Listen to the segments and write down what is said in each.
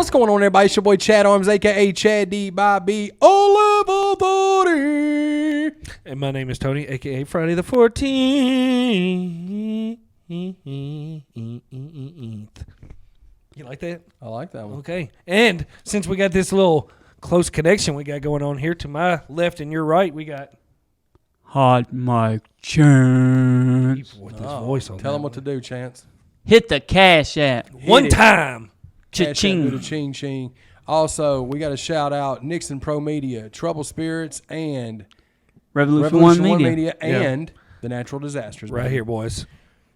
What's going on, everybody? It's your boy Chad Arms, a.k.a. Chad D. Bobby Oliver 40. And my name is Tony, a.k.a. Friday the 14th. You like that? I like that one. Okay. And since we got this little close connection we got going on here, to my left and your right, we got... Hot mic chance. With this voice on Tell them what to do, Chance. Hit the cash app. One time. Cha-ching. Ching ching. Also, we got to shout out Nixon Pro Media, Trouble Spirits, and Revolution One Media. and The Natural Disasters. Right here, boys.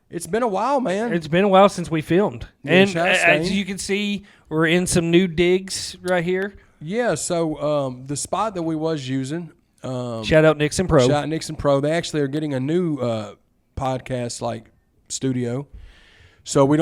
It's been a while, man. It's been a while since we filmed. Yeah, And Shot as Stain. you can see, we're in some new digs right here. Yeah, so the spot that we was using. Shout out Nixon Pro. Shout out Nixon Pro. They actually are getting a new podcast like studio. So we're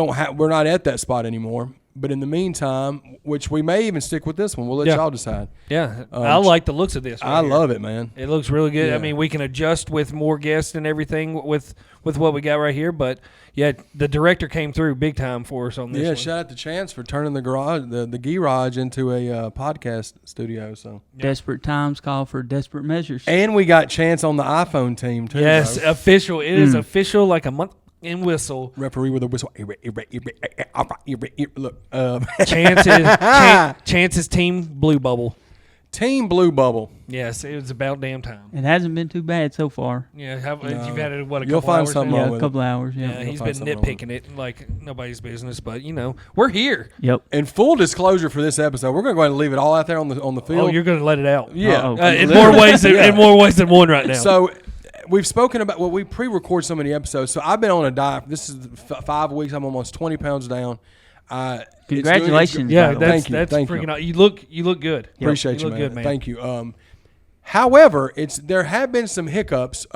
not at that spot anymore. But in the meantime, which we may even stick with this one. We'll let y'all decide. Yeah. I like the looks of this. I love it, man. It looks really good. Yeah. I mean, we can adjust with more guests and everything with what we got right here. But, yeah, the director came through big time for us on this one. Shout out to Chance for turning the garage, the garage into a podcast studio. So Desperate times call for desperate measures. and we got Chance on the iPhone team, too. Yes, bro. official. It is official like a month in whistle. Referee with a whistle. Look, Chance's team Blue Bubble. Team Blue Bubble. Yes, it was about damn time. It hasn't been too bad so far. Yeah, you've had it, what, a You'll couple find hours something now? wrong Yeah, with a couple hours. Yeah, Yeah. he's find been something wrong with nitpicking it like nobody's business, but we're here. Yep. And full disclosure for this episode, we're going to go ahead and leave it all out there on the field. Oh, you're going to let it out? Yeah. Uh-oh. In more ways than one right now. So we've spoken about, we pre-record so many episodes. So I've been on a diet. This is 5 weeks. I'm almost 20 pounds down. Congratulations. yeah, by the way. that's Thank you. freaking awesome. You look good. Appreciate you, look man. good, man. Thank you. However, there have been some hiccups.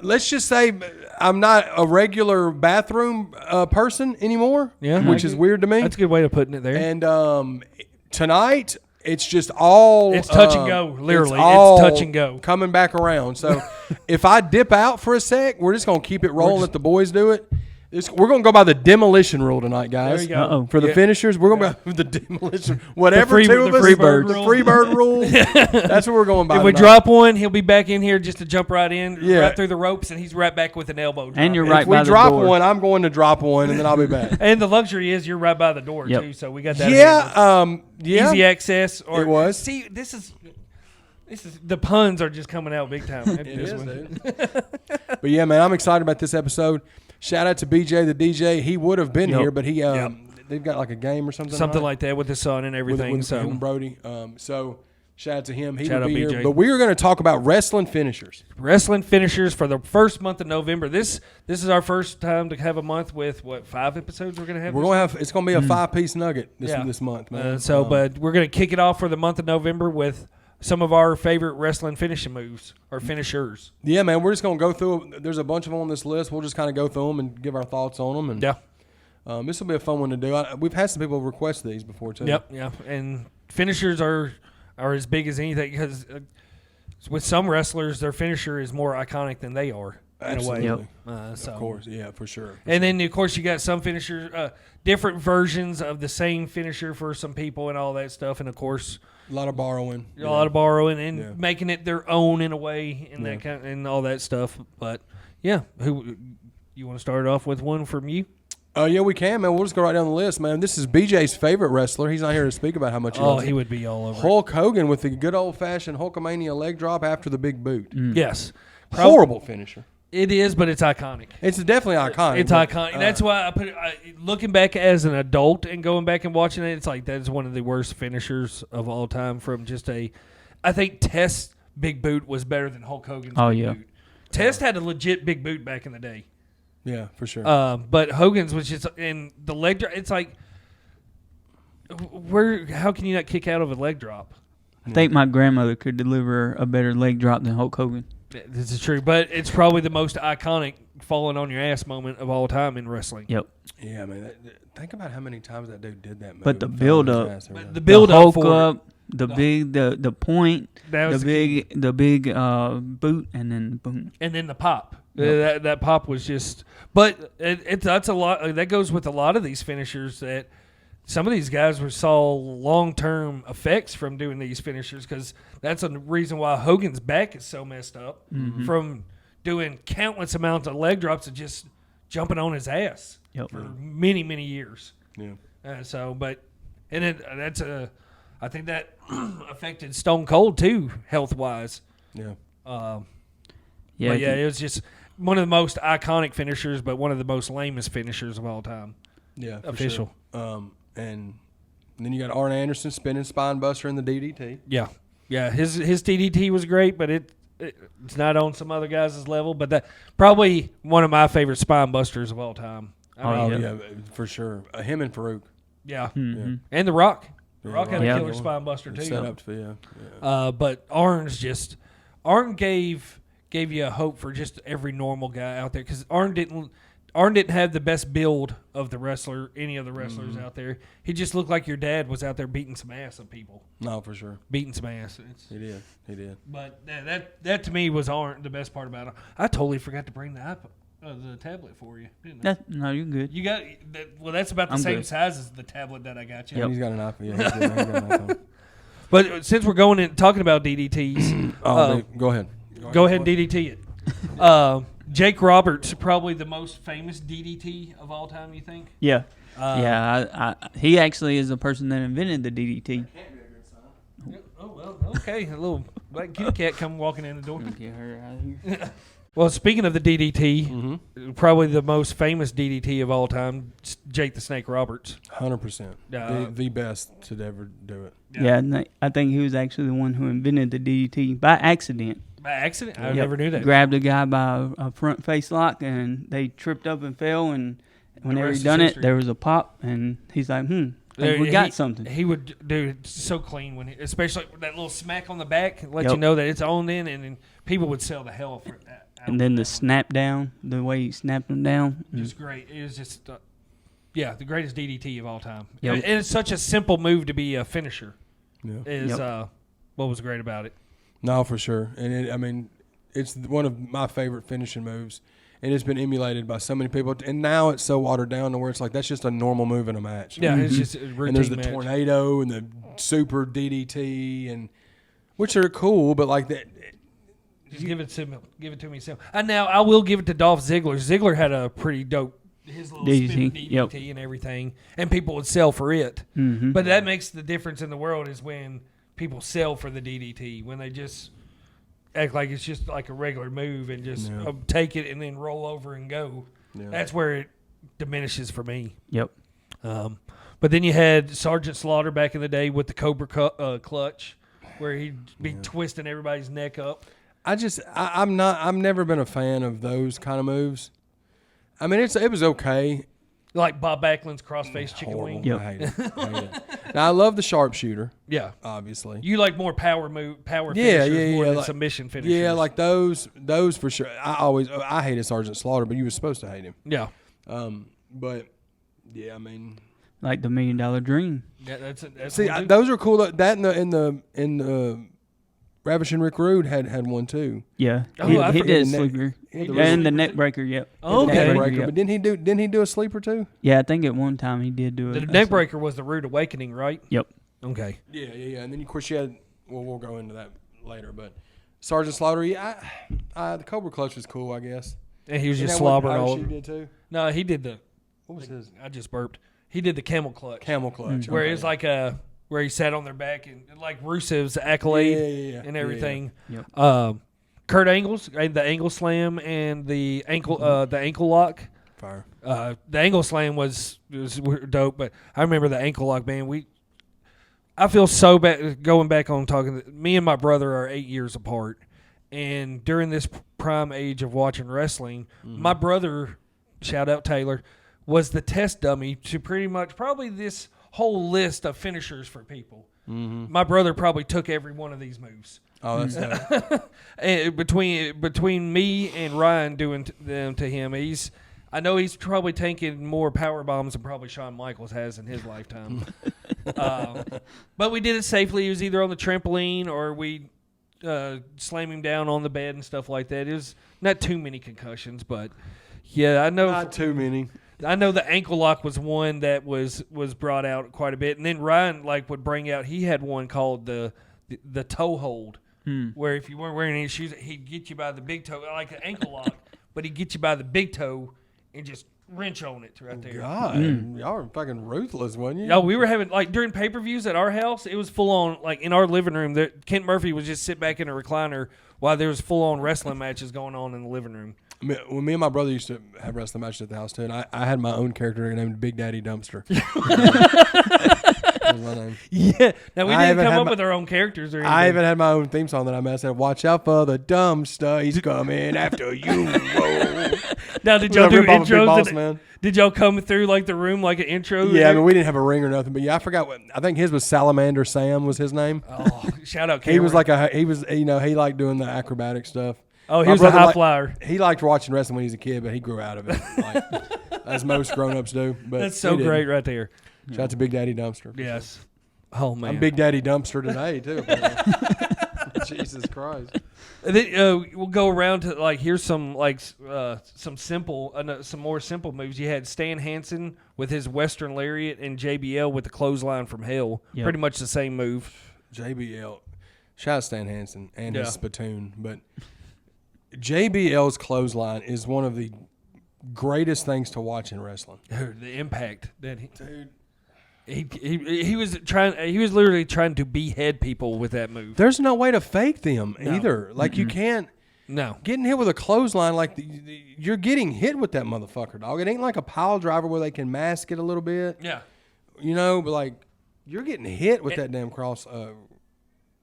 Let's just say I'm not a regular bathroom person anymore. Yeah, which is weird to me. That's a good way of putting it there. And tonight, it's just all... It's touch and go, literally. It's all touch and go. Coming back around. So if I dip out for a sec, we're just going to keep it rolling, let the boys do it. We're going to go by the demolition rule tonight, guys. There you go. Uh-oh. For the finishers, we're going to go by the demolition. Whatever free- two of the us... free bird The rule. free bird rule. That's what we're going by If we tonight. drop one, he'll be back in here just to jump right in, Yeah. right through the ropes, and he's right back with an elbow drop. And you're If right we by the drop door. one, I'm going to drop one, and then I'll be back. And the luxury is you're right by the door, Yep. too, so we got that. handled. Yeah. Easy access. Or, It was. See, this is the puns are just coming out big time. It is, dude. But yeah, man, I'm excited about this episode. Shout out to BJ, the DJ. He would have been here, but he they've got like a game or something. Something right? like that with the sun and everything. with so him and Brody. So shout out to him. He Shout will out be BJ. here. But we are going to talk about wrestling finishers. wrestling finishers for the first month of November. This is our first time to have a month with 5 episodes we're going to have. We're going to have. It's going to be a 5-piece nugget Yeah. this month, man. But we're going to kick it off for the month of November with some of our favorite wrestling finishing moves or finishers. Yeah, man, we're just going to go through. There's a bunch of them on this list. We'll just kind of go through them and give our thoughts on them. And Yeah. this will be a fun one to do. We've had some people request these before too. Yep. Yeah. And finishers are as big as anything because with some wrestlers, their finisher is more iconic than they are in a way. Absolutely. So. Of course, yeah, for sure. And then, of course, you got some finishers, different versions of the same finisher for some people and all that stuff. And, of course, A lot of borrowing. a lot of borrowing and making it their own in a way and that kind and all that stuff. But, yeah, who you want to start off with one from you? Yeah, we can, man. We'll just go right down the list, man. This is BJ's favorite wrestler. He's not here to speak about how much he loves He it. would be all over it. Hulk Hogan with the good old-fashioned Hulkamania leg drop after the big boot. Yes. Horrible finisher. It is, but it's iconic. It's definitely iconic. It's but, iconic. That's why I put it. Looking back as an adult and going back and watching it, it's like that's one of the worst finishers of all time. From just I think Test's big boot was better than Hulk Hogan's big boot. Test had a legit big boot back in the day. Yeah, for sure. But Hogan's was just in the leg drop. It's like, how can you not kick out of a leg drop? I think my grandmother could deliver a better leg drop than Hulk Hogan. This is true, but it's probably the most iconic falling on your ass moment of all time in wrestling. Yep. Yeah, man. Think about how many times that dude did that move. But the and build fell on up, his ass every time. The build the up Hulk for up, the big, the point, That was the big boot, and then boom. and then the pop. That pop was just, but that's a lot. That goes with a lot of these finishers that some of these guys saw long-term effects from doing these finishers, because that's a reason why Hogan's back is so messed up from doing countless amounts of leg drops and just jumping on his ass for many, many years. Yeah. I think that affected Stone Cold too, health-wise. Yeah. It was just one of the most iconic finishers, but one of the most lamest finishers of all time. Yeah, official. Sure. And then you got Arn Anderson spinning spine buster in the DDT. Yeah, his DDT was great, but it's not on some other guys' level. But that probably one of my favorite spine busters of all time. Yeah, for sure. Him and Farouk. Yeah. Mm-hmm. And The Rock. The Yeah, Rock had a killer spine buster too. Set up to But Arn gave you a hope for just every normal guy out there, because Arn didn't have the best build of any of the wrestlers out there. He just looked like your dad was out there beating some ass on people. No, for sure. Beating some ass. He did. But that to me was Arn, the best part about it. I totally forgot to bring the tablet for you, didn't I? No, you're good. You got that's about the same size as the tablet that I got you. Yep. He's got an iPhone. Yeah, he's got an iPhone. But since we're going in talking about DDTs, go ahead. Go ahead and DDT it. Jake Roberts, probably the most famous DDT of all time, you think? Yeah. He actually is the person that invented the DDT. Oh, well, okay. A little black kitty cat come walking in the door. Get her out of here. Well, speaking of the DDT, probably the most famous DDT of all time, Jake the Snake Roberts. 100%. The best to ever do it. Yeah, and I think he was actually the one who invented the DDT by accident. By accident? I never knew that. Grabbed a guy by a front face lock, and they tripped up and fell, and whenever he done it, there was a pop, and he's like, we got something. He would do it so clean, especially with that little smack on the back, let you know that it's on in, and people would sell the hell for that. And then the snap down, the way he snapped them down. Just great. It was just, the greatest DDT of all time. Yep. And it's such a simple move to be a finisher. Yeah. What was great about it. No, for sure. And it's one of my favorite finishing moves, and it's been emulated by so many people. And now it's so watered down to where it's like that's just a normal move in a match. Yeah, it's just a routine. And there's the match. tornado and the super DDT, and which are cool, but like that. Just give it to me. And now I will give it to Dolph Ziggler. Ziggler had a pretty dope his little spin DDT and everything, and people would sell for it. Mm-hmm. But that makes the difference in the world is when people sell for the DDT, when they just act like it's just like a regular move and just take it and then roll over and go. Yeah. That's where it diminishes for me. Yep. But then you had Sergeant Slaughter back in the day with the Cobra clutch, where he'd be twisting everybody's neck up. I've never been a fan of those kind of moves. I mean, it was okay. Like Bob Backlund's crossface chicken wing. Yep. I hate it. Now I love the sharpshooter. Yeah, obviously. You like more power finishers more than like, submission finishers. Yeah, like those for sure. I hated Sergeant Slaughter, but you were supposed to hate him. Yeah. But yeah, I mean, like the $1 Million Dream. Yeah, that's those are cool. That in the Ravishing Rick Rude had one too. Yeah, he did a sleeper. And the neck breaker. Yep. Oh, okay. Neck breaker, but didn't he do a sleeper too? Yeah, I think at one time he did do it. The neck breaker was the Rude Awakening, right? Yep. Okay. Yeah. And then of course you had. Well, we'll go into that later, but Sergeant Slaughter. The Cobra Clutch was cool, I guess. And he was just slobbering all over. Did too. No, he did the. What was his? I just burped. He did the camel clutch. Camel clutch. Where it's like where he sat on their back and like Rusev's accolade and everything. Yeah. Yep. Kurt Angle's the angle slam and the ankle lock. Fire. The ankle slam was dope, but I remember the ankle lock, man. I feel so bad going back on talking. Me and my brother are 8 years apart, and during this prime age of watching wrestling, my brother, shout out Taylor, was the test dummy to pretty much probably this whole list of finishers for people. Mm-hmm. My brother probably took every one of these moves. Oh, that's dope. And between me and Ryan doing them to him, I know he's probably taking more power bombs than probably Shawn Michaels has in his lifetime. But we did it safely. He was either on the trampoline or we slam him down on the bed and stuff like that. It was not too many concussions, but yeah, I know. Not too many. I know the ankle lock was one that was brought out quite a bit, and then Ryan would bring out. He had one called the toe hold, where if you weren't wearing any shoes, he'd get you by the big toe, like an ankle lock, but he'd get you by the big toe and just wrench on it right there. God, y'all were fucking ruthless, wasn't you? No, we were having during pay-per-views at our house. It was full on in our living room. Kent Murphy was just sit back in a recliner while there was full on wrestling matches going on in the living room. When me and my brother used to have wrestling matches at the house too, and I had my own character named Big Daddy Dumpster. That was my name. Yeah. Now we didn't come up with our own characters or anything. I even had my own theme song that I messed up. Watch out for the dumpster, he's coming after you. Whoa. Now did y'all do intros? Boss, man. Did y'all come through like the room like an intro? Yeah, I mean we didn't have a ring or nothing, but yeah, I forgot what. I think his was Salamander Sam was his name. Oh, shout out! Cameron. He was he liked doing the acrobatic stuff. Oh, he was a high flyer. He liked watching wrestling when he was a kid, but he grew out of it, as most grown-ups do. But that's so great right there. Shout out to Big Daddy Dumpster. Yes. Oh, man. I'm Big Daddy Dumpster today, too. Jesus Christ. And then, we'll go around to, here's some, some more simple moves. You had Stan Hansen with his Western Lariat and JBL with the clothesline from hell. Yep. Pretty much the same move. JBL. Shout out Stan Hansen and his spittoon, but JBL's clothesline is one of the greatest things to watch in wrestling. The impact that he was literally trying to behead people with that move. There's no way to fake them either. You can't. No. Getting hit with a clothesline, you're getting hit with that motherfucker, dog. It ain't like a pile driver where they can mask it a little bit. Yeah. But you're getting hit with that damn cross.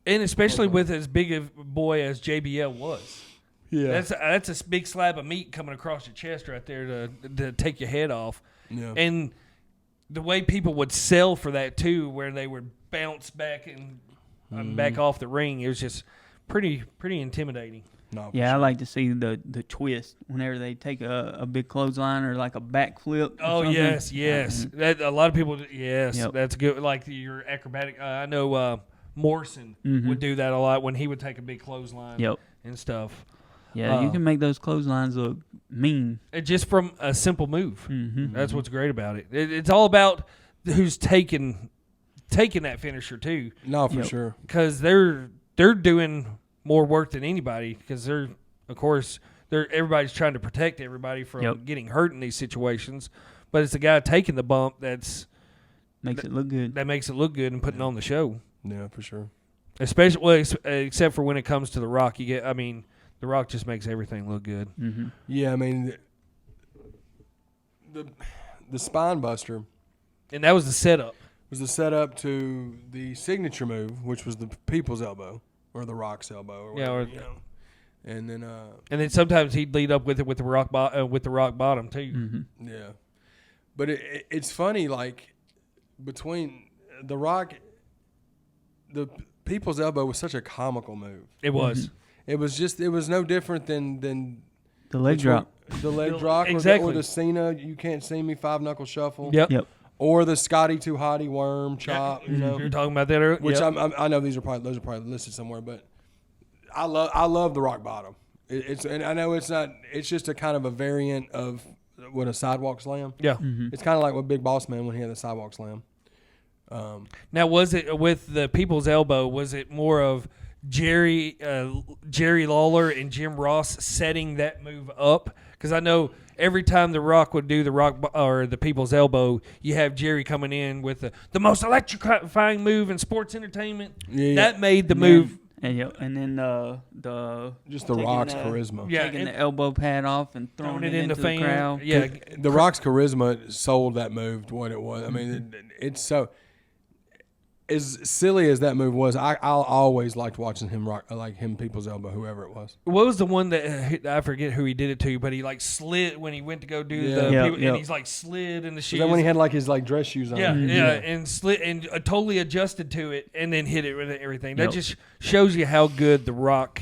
And especially with as big a boy as JBL was. Yeah, that's a big slab of meat coming across your chest right there to take your head off. Yeah. And the way people would sell for that too, where they would bounce back and back off the ring, it was just pretty intimidating. No, yeah, sure. I like to see the twist whenever they take a big clothesline or like a backflip. Oh yes. That a lot of people. Yes, yep. That's good. Like your acrobatic. I know Morrison would do that a lot when he would take a big clothesline. Yep. And stuff. Yeah, you can make those clotheslines look mean. Just from a simple move. Mm-hmm. That's what's great about it. It's all about who's taking that finisher too. No, for sure. Because they're doing more work than anybody. Because everybody's trying to protect everybody from getting hurt in these situations. But it's the guy taking the bump makes it look good. That makes it look good and putting on the show. Yeah, for sure. Especially, except for when it comes to The Rock, The Rock just makes everything look good. Mm-hmm. Yeah, I mean, the spine buster. And that was the setup. Was the setup to the signature move, which was the People's Elbow or the Rock's Elbow, or whatever, And then sometimes he'd lead up with it with the rock bottom too. Mm-hmm. Yeah, but it's funny, between the Rock, the People's Elbow was such a comical move. It was. Mm-hmm. It was no different than the leg drop. The leg drop, exactly. Or the Cena, you can't see me 5-knuckle shuffle. Yep. Or the Scotty Too Hottie worm chop. You're talking about that earlier. Which I know those are probably listed somewhere, but I love the rock bottom. And I know it's not. It's just a kind of a variant of a sidewalk slam. Yeah. Mm-hmm. It's kind of like with Big Boss Man when he had the sidewalk slam. Now, was it with the People's Elbow? Was it more of Jerry Lawler and Jim Ross setting that move up? Because I know every time The Rock would do the People's Elbow, you have Jerry coming in with the most electrifying move in sports entertainment. Yeah. That made the move. And then the just the Rock's charisma. Yeah, taking the elbow pad off and throwing it into the crowd. Yeah, the Rock's charisma sold that move to what it was. I mean, it's so. As silly as that move was, I always liked watching him rock, People's Elbow, whoever it was. What was the one that I forget who he did it to, but he slid when he went to go do and he's slid in the shoes. Was that when he had his dress shoes on? Yeah, and slid and totally adjusted to it and then hit it with everything. That just shows you how good The Rock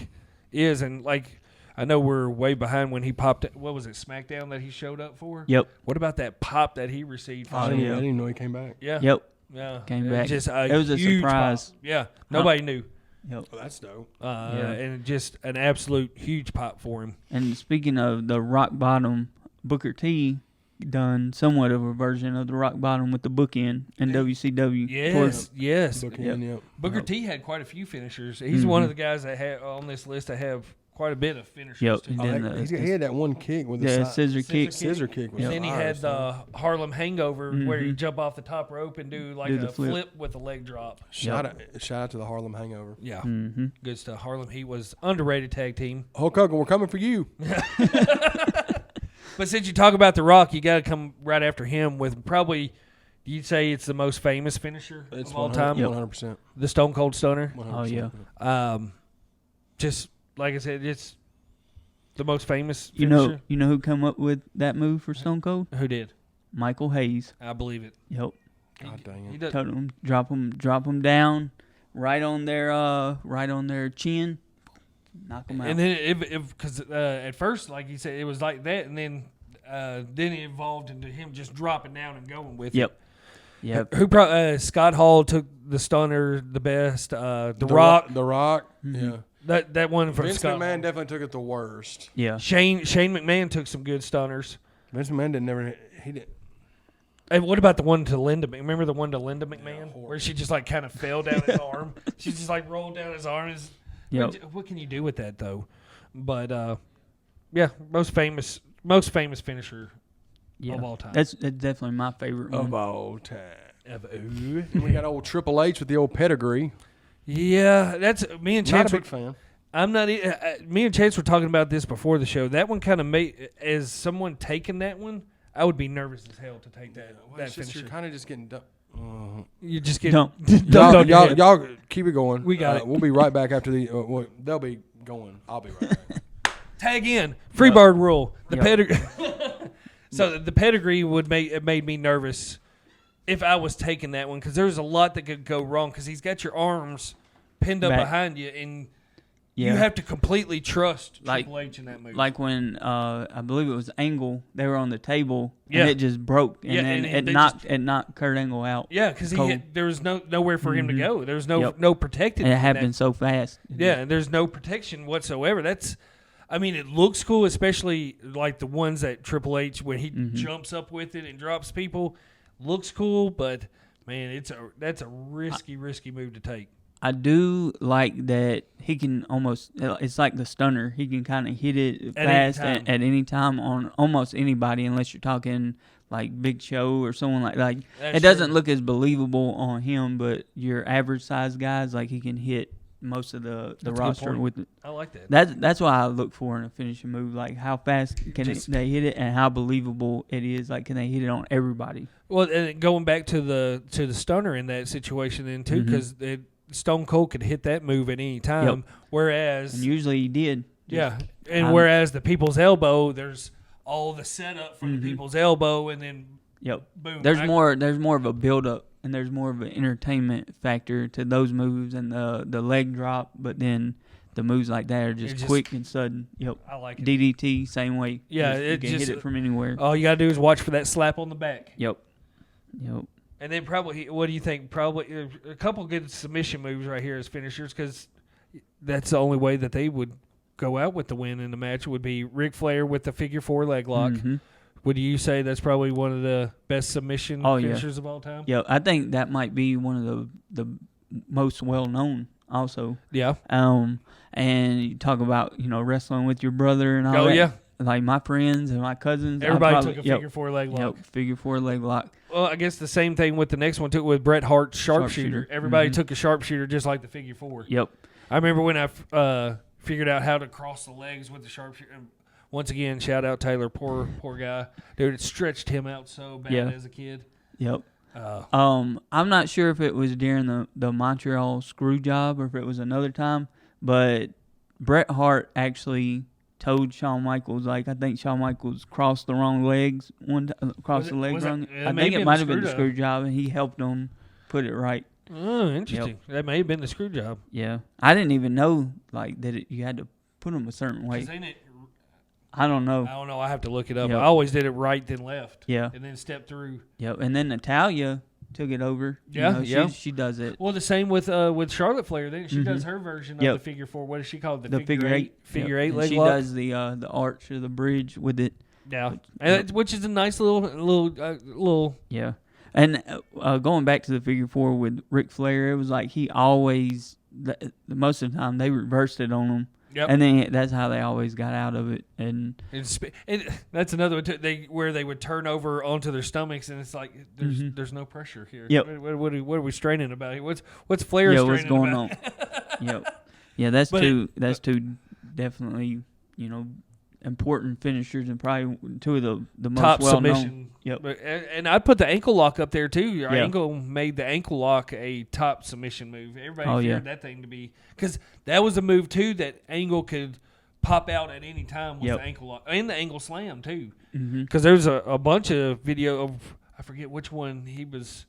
is, and I know we're way behind when he popped. What was it, SmackDown that he showed up for? Yep. What about that pop that he received? I didn't even know he came back. Yeah. Yep. Yeah, came back. It was a surprise. Pop. Yeah, nobody knew. Yep. Well, that's dope. And just an absolute huge pop for him. And speaking of the rock bottom, Booker T done somewhat of a version of the rock bottom with the bookend in WCW. Yes. Bookend, yep. Booker T had quite a few finishers. He's one of the guys that had on this list that have quite a bit of finishers. Yep. Too. He had that one kick with the scissor kick. Scissor kick. And then he had the Harlem Hangover where he jump off the top rope and do like a flip with a leg drop. Shout out to the Harlem Hangover. Yeah. Good stuff. Harlem Heat was underrated tag team. Hulk Hogan, we're coming for you. But since you talk about The Rock, you got to come right after him with probably, you'd say it's the most famous finisher of all time? 100%. The Stone Cold Stunner? 100%. Oh, yeah. Just, like I said, it's the most famous finisher. You know who come up with that move for Stone Cold? Who did? Michael Hayes. I believe it. Yep. God dang He it. does, Told him, drop them down, right on their chin. Knock them out. and then because at first, like you said, it was like that, and then it evolved into him just dropping down and going with it. Yep. Scott Hall took the stunner the best. The Rock. The Rock. Mm-hmm. Yeah. That one from Vince Scott McMahon Hall. definitely took it the worst. Yeah. Shane McMahon took some good stunners. Vince McMahon didn't. Hey, what about the one to Linda? Remember the one to Linda McMahon where she just like kind of fell down his arm? She just like rolled down his arm. What can you do with that though? But yeah, most famous finisher of all time. That's definitely my favorite one. Of all time. We got old Triple H with the old pedigree. Yeah, that's me and Chance. Not a big fan. I'm not. Me and Chance were talking about this before the show. That one kind of made as someone taking that one. I would be nervous as hell to take that. That finisher. You're kind of just getting dumb. You just get Dump. Y'all keep it going. We got it. We'll be right back after the. They'll be going. I'll be right back. Tag in. Freebird rule. The pedigree. So the pedigree made me nervous if I was taking that one because there's a lot that could go wrong because he's got your arms pinned up behind you and you have to completely trust Triple H in that move. Like when I believe it was Angle, they were on the table and it just broke and then it knocked Kurt Angle out. Yeah, because there was nowhere for him to go. There was no protecting. And it happened so fast. Yeah, and there's no protection whatsoever. It looks cool, especially like the ones that Triple H when he jumps up with it and drops people. Looks cool, but man, that's a risky move to take. I do like that he can almost. It's like the stunner. He can kind of hit it fast at any time on almost anybody, unless you're talking like Big Show or someone like that. It doesn't look as believable on him, but your average size guys, like he can hit most of the roster with it. I like that. That's what I look for in a finishing move. Like how fast can they hit it, and how believable it is. Like can they hit it on everybody? Well, and going back to the stunner in that situation then too, because Stone Cold could hit that move at any time, whereas and usually he did. Whereas the people's elbow, there's all the setup for the people's elbow, and then boom. There's more of a build up, and there's more of an entertainment factor to those moves and the leg drop. But then the moves like that are just quick and sudden. Yep, I like it. DDT same way. Yeah, you can hit it from anywhere. All you gotta do is watch for that slap on the back. Yep. And then probably, what do you think? Probably a couple good submission moves right here as finishers, because that's the only way that they would go out with the win in the match would be Ric Flair with the figure 4 leg lock. Would you say that's probably one of the best submission finishers of all time? Yeah, I think that might be one of the most well known. Also, and you talk about wrestling with your brother and all that. Yeah. Like my friends and my cousins, everybody took a figure 4 leg lock. Figure 4 leg lock. Well, I guess the same thing with the next one too with Bret Hart's sharpshooter. Everybody took a sharpshooter just like the figure 4. Yep. I remember when I figured out how to cross the legs with the sharpshooter. Once again, shout out Taylor, poor guy, dude. It stretched him out so bad as a kid. Yep. I'm not sure if it was during the Montreal screw job or if it was another time, but Bret Hart actually told Shawn Michaels, I think Shawn Michaels crossed the wrong legs crossed the legs wrong. I think it might have been the screw job, and he helped him put it right. Oh, interesting. That may have been the screw job. Yeah, I didn't even know that you had to put them a certain way. I don't know. I have to look it up. I always did it right then left. Yeah, and then step through. Yep, and then Natalia took it over. She does it. Well, the same with Charlotte Flair. Then she does her version of the figure 4. What is she called? The figure 8. Figure 8 leg she lock. She does the arch or the bridge with it. Yeah, which is a nice little. Yeah, and going back to the figure 4 with Ric Flair, it was like he always most of the time they reversed it on him. Yep. And then that's how they always got out of it. And that's another one too, where they would turn over onto their stomachs, and it's like there's no pressure here. Yep. What are we straining about here? What's Flair straining what's going about? on? Yep. Yeah, that's two definitely, important finishers and probably two of the most top well known. Submission. Yep. And I'd put the ankle lock up there too. Angle made the ankle lock a top submission move. Everybody feared that thing to be, because that was a move too that Angle could pop out at any time with the ankle lock and the angle slam too. Because there's a bunch of video of, I forget which one he was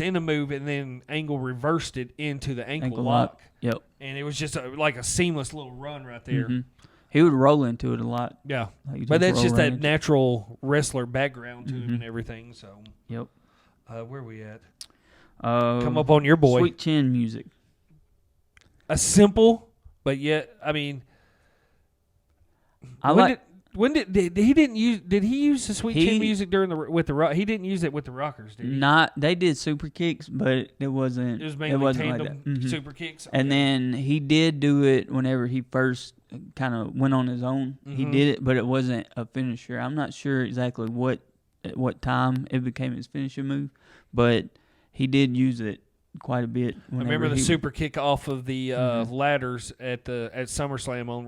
in a move and then Angle reversed it into the ankle lock. Yep. And it was just like a seamless little run right there. He would roll into it a lot. Yeah. But that's just that natural wrestler background to him and everything. So. Yep. Where are we at? Come up on your boy. Sweet Chin music. A simple, but yet, I mean. Did he use the Sweet Chin music with the rock? He didn't use it with the Rockers, did he? They did super kicks, but it wasn't. It was mainly tandem like that. Super kicks. Okay. And then he did do it whenever he first kind of went on his own. He did it, but it wasn't a finisher. I'm not sure exactly at what time it became his finishing move, but he did use it quite a bit. I remember the super kick off of the ladders at SummerSlam on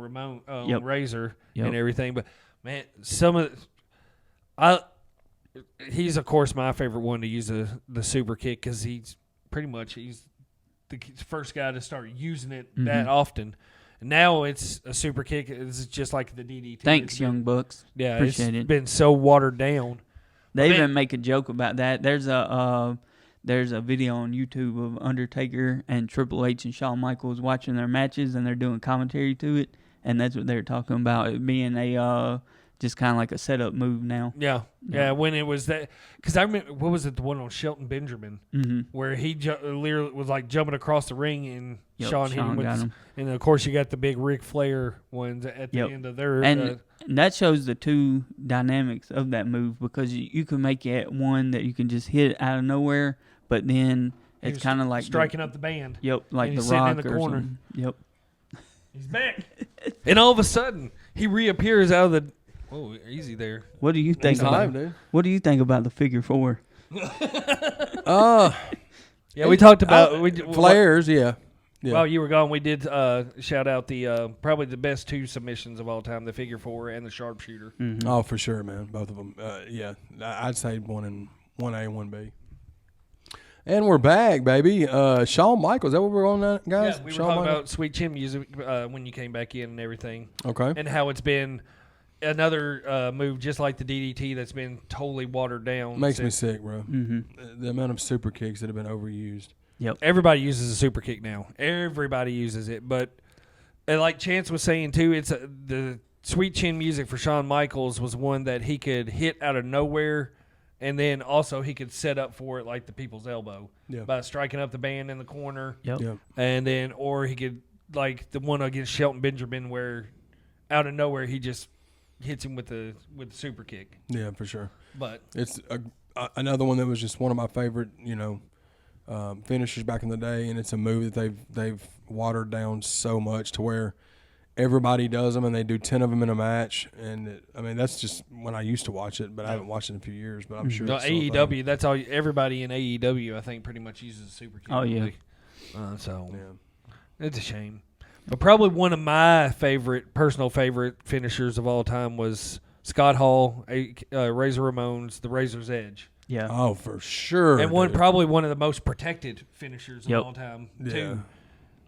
Razor and everything. But man, he's of course my favorite one to use the super kick, because he's the first guy to start using it that often. And now it's a super kick. It's just like the DDT. Thanks, Young Bucks. Yeah, appreciate it. Been so watered down. They even make a joke about that. There's a video on YouTube of Undertaker and Triple H and Shawn Michaels watching their matches, and they're doing commentary to it, and that's what they're talking about, it being a just kind of like a setup move now. Yeah. When it was that, because I remember, what was it, the one on Shelton Benjamin, where he literally was like jumping across the ring and Shawn hit him with him. And of course you got the big Ric Flair ones at the end of their. And that shows the two dynamics of that move, because you can make it one that you can just hit out of nowhere, but then it's kind of like striking up the band. Yep, like and the sitting Rock in the or corner. Something. Yep. He's back, and all of a sudden he reappears out of the. Oh, easy there. What do you think about? What do you think about the figure 4? Yeah, we talked about Flares. Yeah. While you were gone, we did shout out the probably the best two submissions of all time: the figure 4 and the sharpshooter. Oh, for sure, man. Both of them. Yeah, I'd say 1A, 1B. And we're back, baby. Shawn Michaels. Is that what we're on, guys? Yeah, we were talking about Sweet Chin music when you came back in and everything. Okay. And how it's been another move just like the DDT that's been totally watered down. Makes me sick, bro. The amount of super kicks that have been overused. Yep. Everybody uses a super kick now. Everybody uses it. But like Chance was saying, too, it's the Sweet Chin music for Shawn Michaels was one that he could hit out of nowhere, and then also he could set up for it like the people's elbow by striking up the band in the corner. Yep. And then, or he could, like the one against Shelton Benjamin, where out of nowhere he just hits him with the super kick. Yeah, for sure. But it's another one that was just one of my favorite, finishers back in the day, and it's a move that they've watered down so much to where everybody does them, and they do 10 of them in a match. And that's just when I used to watch it, but I haven't watched it in a few years. But I'm sure AEW. That's all. Everybody in AEW, I think, pretty much uses a super kick. Oh yeah. It's a shame. But probably one of my personal favorite finishers of all time was Scott Hall, Razor Ramon's The Razor's Edge. Yeah. Oh, for sure. And probably one of the most protected finishers of all time, too.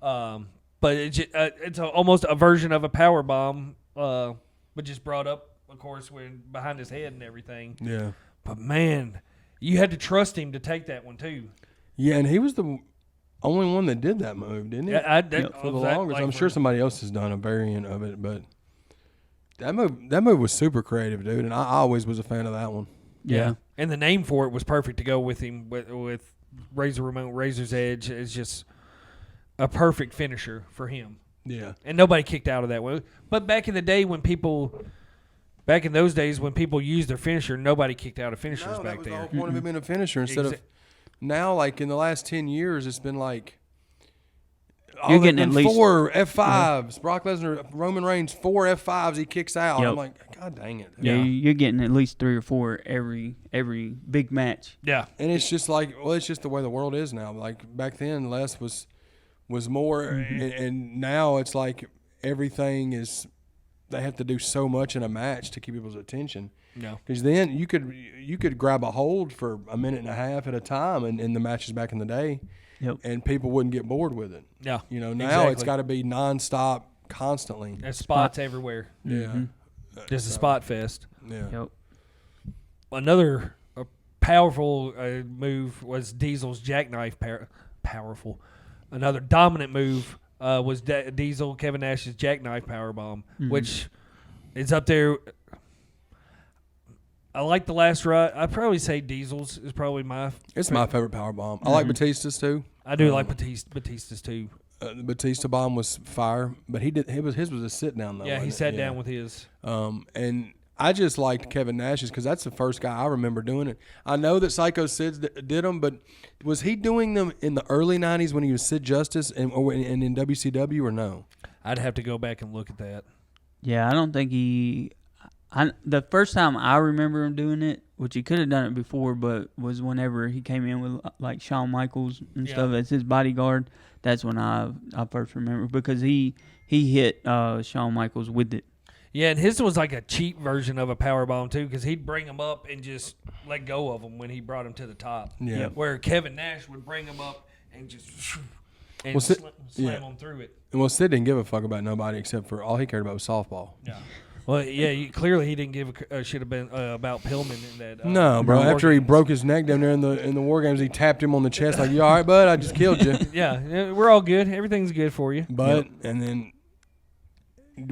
But it's almost a version of a power bomb, but just brought up, of course, when behind his head and everything. Yeah. But, man, you had to trust him to take that one, too. Yeah, and he was the only one that did that move, didn't he? For the longest. I'm sure somebody else has done a variant of it, but that move was super creative, dude, and I always was a fan of that one. Yeah. And the name for it was perfect to go with him, with Razor Ramon, Razor's Edge. It's just a perfect finisher for him. Yeah. And nobody kicked out of that one. But back in the day when people Back in those days when people used their finisher, nobody kicked out of finishers back that was there. the whole point of it being a finisher instead of now. Like in the last 10 years, it's been like you're getting at least 4 F5s. Brock Lesnar, Roman Reigns, 4 F5s. He kicks out. Yep. I'm like, God dang it. Yeah, you're getting at least 3 or 4 every big match. Yeah, and it's just like, well, it's just the way the world is now. Like back then, less was more, and now it's like everything is. They have to do so much in a match to keep people's attention. No, because then you could grab a hold for a minute and a half at a time, and in the matches back in the day, and people wouldn't get bored with it. Yeah, now it's got to be nonstop, constantly. There's spots everywhere. Yeah, Just a spot fest. Yeah. Yep. Another powerful move was Diesel's jackknife. Powerful. Another dominant move. Was Diesel Kevin Nash's jackknife powerbomb, which is up there. I like the last ride. I'd probably say Diesel's is probably my favorite powerbomb. I like Batista's too. I do like Batista's too. The Batista bomb was fire, but his was a sit down though. Yeah, he sat down with his. And I just liked Kevin Nash's because that's the first guy I remember doing it. I know that Psycho Sid did them, but was he doing them in the early '90s when he was Sid Justice and in WCW or no? I'd have to go back and look at that. Yeah, I don't think he. The first time I remember him doing it, which he could have done it before, but was whenever he came in with like Shawn Michaels and stuff as his bodyguard. That's when I first remember because he hit Shawn Michaels with it. Yeah, and his was like a cheap version of a powerbomb too, because he'd bring them up and just let go of them when he brought them to the top. Yeah. Where Kevin Nash would bring them up and just slam them through it. And Sid didn't give a fuck about nobody except for all he cared about was softball. Yeah. Well, yeah, clearly he didn't give a shit about Pillman in that. No, bro. After he broke his neck down there in the War Games, he tapped him on the chest like, "You all right, bud? I just killed you." Yeah, we're all good. Everything's good for you. But and then,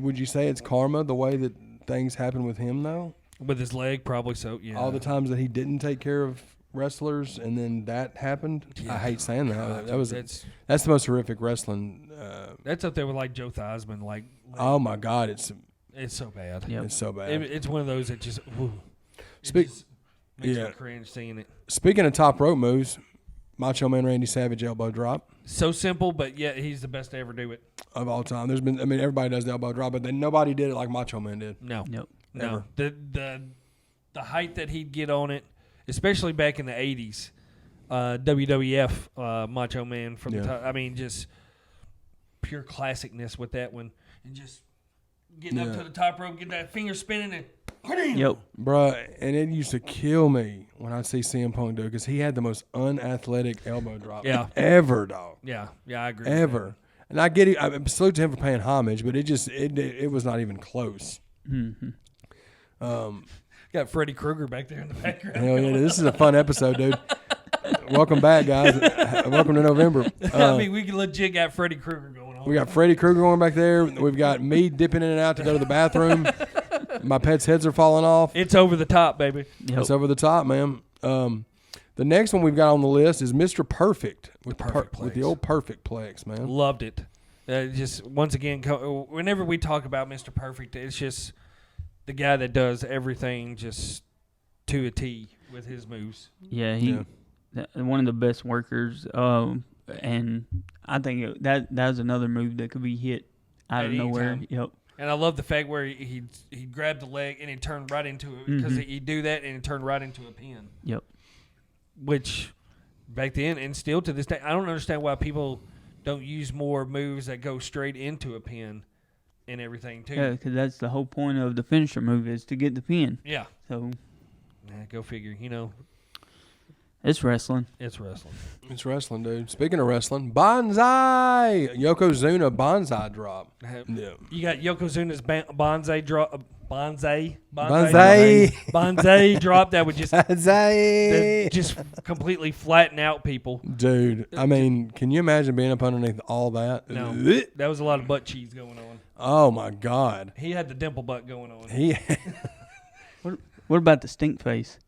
would you say it's karma the way that things happen with him though? With his leg, probably so. Yeah. All the times that he didn't take care of wrestlers, and then that happened. Yeah. I hate saying that. That's the most horrific wrestling. That's up there with like Joe Theismann. Like, oh my God, it's so bad. Yep. It's so bad. It's one of those that just makes me cringe seeing it. Speaking of top rope moves, Macho Man Randy Savage elbow drop. So simple, but yet he's the best to ever do it of all time. Everybody does the elbow drop, but then nobody did it like Macho Man did. No, nope, no. The height that he'd get on it, especially back in the '80s, WWF Macho Man from the top. I mean, just pure classicness with that one, and just getting up to the top rope, getting that finger spinning, and yep, bruh. And it used to kill me when I'd see CM Punk do it because he had the most unathletic elbow drop ever, dog. Yeah, I agree. Ever. And I get it. I salute to him for paying homage, but it was not even close. Mm-hmm. Got Freddy Krueger back there in the background. Hell yeah, this is a fun episode, dude. Welcome back, guys. Welcome to November. We legit got Freddy Krueger going on. We got Freddy Krueger going back there. We've got me dipping in and out to go to the bathroom. My pets' heads are falling off. It's over the top, baby. Yep. It's over the top, man. The next one we've got on the list is Mr. Perfect with the old Perfect Plex, man. Loved it. Just once again, whenever we talk about Mr. Perfect, it's just the guy that does everything just to a T with his moves. Yeah, one of the best workers. And I think that was another move that could be hit out of nowhere. Yep. And I love the fact where he grabbed the leg and he turned right into it because he'd do that and it turned right into a pin. Yep. Which back then and still to this day, I don't understand why people don't use more moves that go straight into a pin and everything too. Yeah, because that's the whole point of the finisher move is to get the pin. Yeah. So. Go figure. It's wrestling. It's wrestling. It's wrestling, dude. Speaking of wrestling, Banzai! Yokozuna Banzai drop. Yeah. You got Yokozuna's Banzai drop. Banzai drop that would just completely flatten out people. Dude, I mean, can you imagine being up underneath all that? No. That was a lot of butt cheese going on. Oh, my God. He had the dimple butt going on. What about the stink face?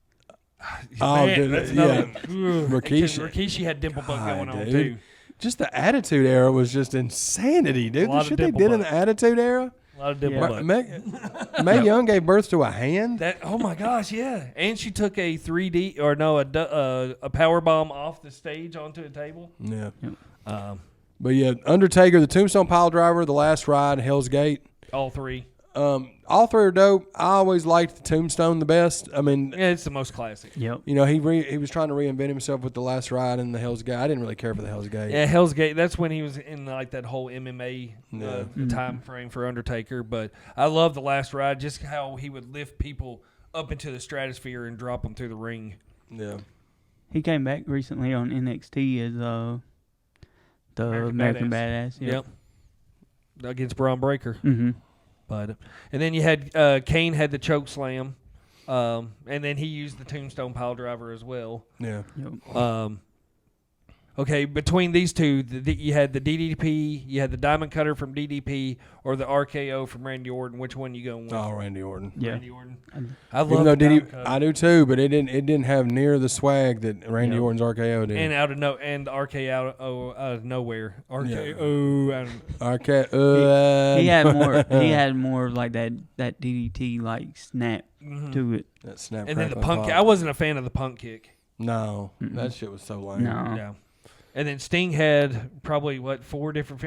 Dude, that's yeah. Rikishi had dimple butt going on, too. Just the Attitude Era was just insanity, dude. The shit they did in the Attitude Era. A lot of dimple butt. Mae Young gave birth to a hand. Oh my gosh, yeah. And she took a 3D or no a power bomb off the stage onto a table. Yeah. Yep. But yeah, Undertaker, the Tombstone Piledriver, the Last Ride, Hell's Gate. All three. All three are dope. I always liked the Tombstone the best. I mean, yeah, it's the most classic. Yep. You know, he was trying to reinvent himself with the Last Ride and the Hell's Gate. I didn't really care for the Hell's Gate. Yeah, Hell's Gate. That's when he was in like that whole MMA time frame for Undertaker. But I love the Last Ride, just how he would lift people up into the stratosphere and drop them through the ring. Yeah. He came back recently on NXT as the American Badass. Yep. Against Braun Breaker. Mm-hmm. But and then you had Kane had the choke slam, and then he used the Tombstone Piledriver as well. Yeah. Yep. Okay, between these two, you had the DDP, you had the Diamond Cutter from DDP, or the RKO from Randy Orton. Which one you going with? Oh, Randy Orton. Yeah. Randy Orton. I love Even though Diamond Cutter. I do too, but it didn't have near the swag that Randy Orton's RKO did. And the RKO out of nowhere. RKO. RKO. He had more like that DDT like snap to it. That snap. And then the punk. I wasn't a fan of the punk kick. No, that shit was so lame. No. Yeah. And then Sting had probably three different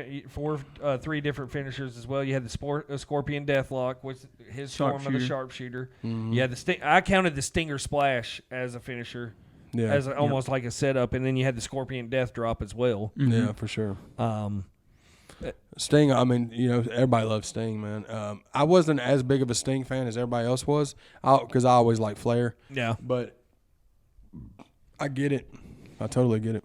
finishers as well. You had the Scorpion Deathlock, which his form of the sharpshooter. Mm-hmm. You had the Sting. I counted the Stinger Splash as a finisher, as almost like a setup, and then you had the Scorpion Death Drop as well. Mm-hmm. Yeah, for sure. Sting. I mean, you know, everybody loves Sting, man. I wasn't as big of a Sting fan as everybody else was, because I always liked Flair. Yeah, but I get it. I totally get it.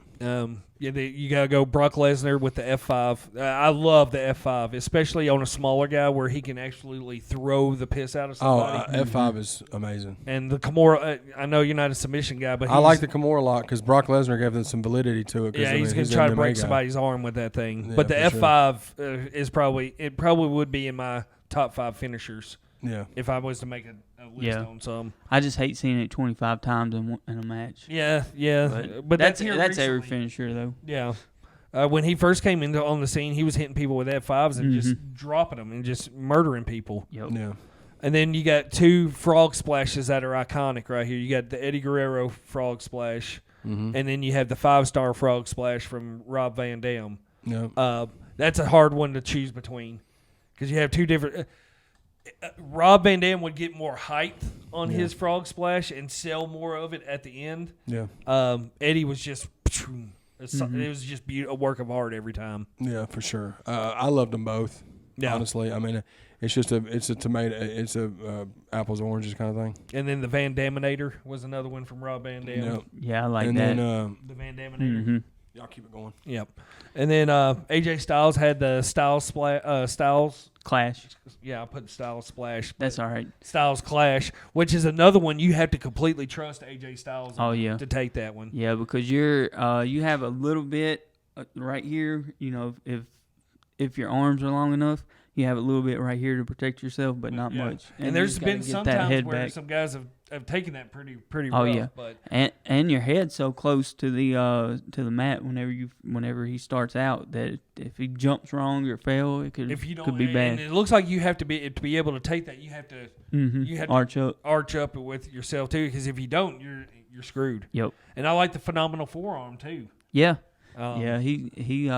You gotta go Brock Lesnar with the F5. I love the F5, especially on a smaller guy where he can actually throw the piss out of somebody. F5 is amazing. And the Kimura, I know you're not a submission guy, but I like the Kimura a lot because Brock Lesnar gave them some validity to it. Yeah, he's gonna try to break somebody's arm with that thing. Yeah, but the F5 is probably would be in my top 5 finishers. Yeah. If I was to make a list on some. I just hate seeing it 25 times in a match. Yeah. But that's every finisher though. Yeah. When he first came on the scene, he was hitting people with F5s and just dropping them and just murdering people. Yep. Yeah. And then you got 2 frog splashes that are iconic right here. You got the Eddie Guerrero frog splash, and then you have the 5-star frog splash from Rob Van Dam. Yeah. That's a hard one to choose between because you have 2 different. Rob Van Dam would get more height on his frog splash and sell more of it at the end. Yeah. Eddie was just it was just a work of art every time. Yeah, for sure. I loved them both. Yeah. Honestly, I mean, it's a tomato, it's a apples oranges kind of thing. And then the Van Daminator was another one from Rob Van Dam. Yep. Yeah, I like and that. Then, the Van Daminator. Y'all keep it going. Yep. And then AJ Styles had the Styles Clash. Yeah, I put Styles Splash. That's all right. Styles Clash, which is another one you have to completely trust AJ Styles to take that one. Yeah, because you have a little bit right here, you know, if your arms are long enough, you have a little bit right here to protect yourself, but not much. And there's been some times where some guys have taken that pretty rough. Oh yeah, but and your head's so close to the mat whenever he starts out that if he jumps wrong or fell, it could be bad. And it looks like you have to be able to take that. You have to arch up with yourself too, because if you don't, you're screwed. Yep. And I like the phenomenal forearm too. Yeah. He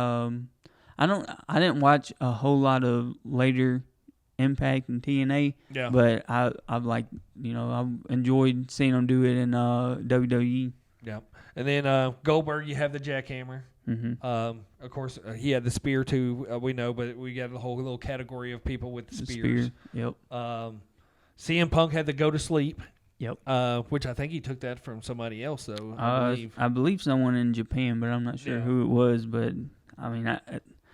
I didn't watch a whole lot of later Impact and TNA. Yeah. But I've like, you know, I've enjoyed seeing him do it in WWE. Yeah. And then Goldberg, you have the jackhammer. Mm-hmm. Of course, he had the spear too. We know, but we got a whole little category of people with the spears. Yep. CM Punk had the go to sleep. Yep. Which I think he took that from somebody else though. I believe someone in Japan, but I'm not sure who it was. But I mean,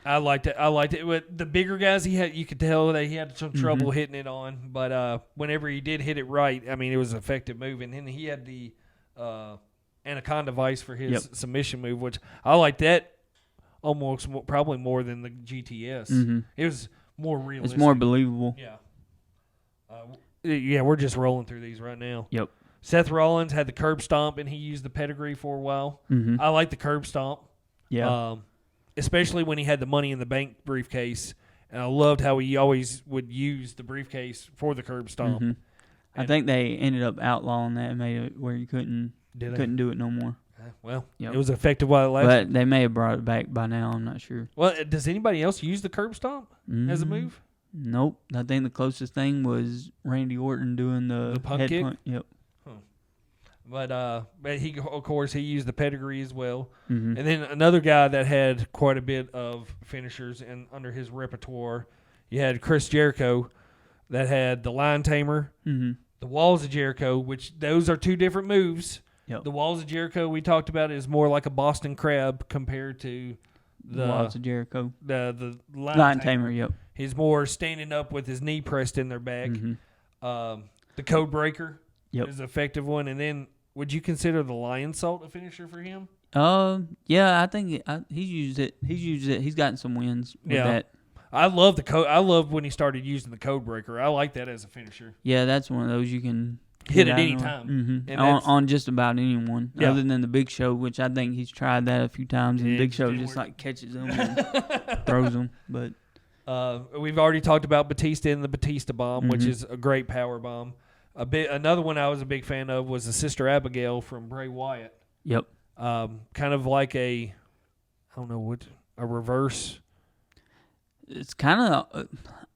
I liked it. With the bigger guys, you could tell that he had some trouble hitting it on. But whenever he did hit it right, I mean, it was an effective move. And then he had the Anaconda Vice for his submission move, which I like that probably more than the GTS. Mm-hmm. It was more realistic. It's more believable. Yeah. We're just rolling through these right now. Yep. Seth Rollins had the curb stomp, and he used the pedigree for a while. Mm-hmm. I like the curb stomp. Yeah. Especially when he had the Money in the Bank briefcase, And I loved how he always would use the briefcase for the curb stomp. Mm-hmm. I think they ended up outlawing that and made it where you couldn't do it no more. Well, it was effective while it lasted. But they may have brought it back by now. I'm not sure. Well, does anybody else use the curb stomp as a move? Nope. I think the closest thing was Randy Orton doing the punk head kick? punch. Yep. But he, of course, he used the pedigree as well. Mm-hmm. And then another guy that had quite a bit of finishers under his repertoire, you had Chris Jericho that had the Lion Tamer, the Walls of Jericho, which those are two different moves. Yep. The Walls of Jericho we talked about is more like a Boston Crab compared to the Walls of Jericho. The Lion Tamer, yep. He's more standing up with his knee pressed in their back. The Code Breaker is an effective one. And then would you consider the Lion Salt a finisher for him? Yeah, I think he's used it. He's gotten some wins with that. I love the code. I love when he started using the Code Breaker. I like that as a finisher. Yeah, that's one of those you can hit at any time. Mm-hmm. On just about anyone, other than the Big Show, which I think he's tried that a few times, and Big Show just like catches them and throws them. But we've already talked about Batista and the Batista Bomb, which is a great power bomb. Another one I was a big fan of was the Sister Abigail from Bray Wyatt. Yep. Kind of like a reverse. It's kind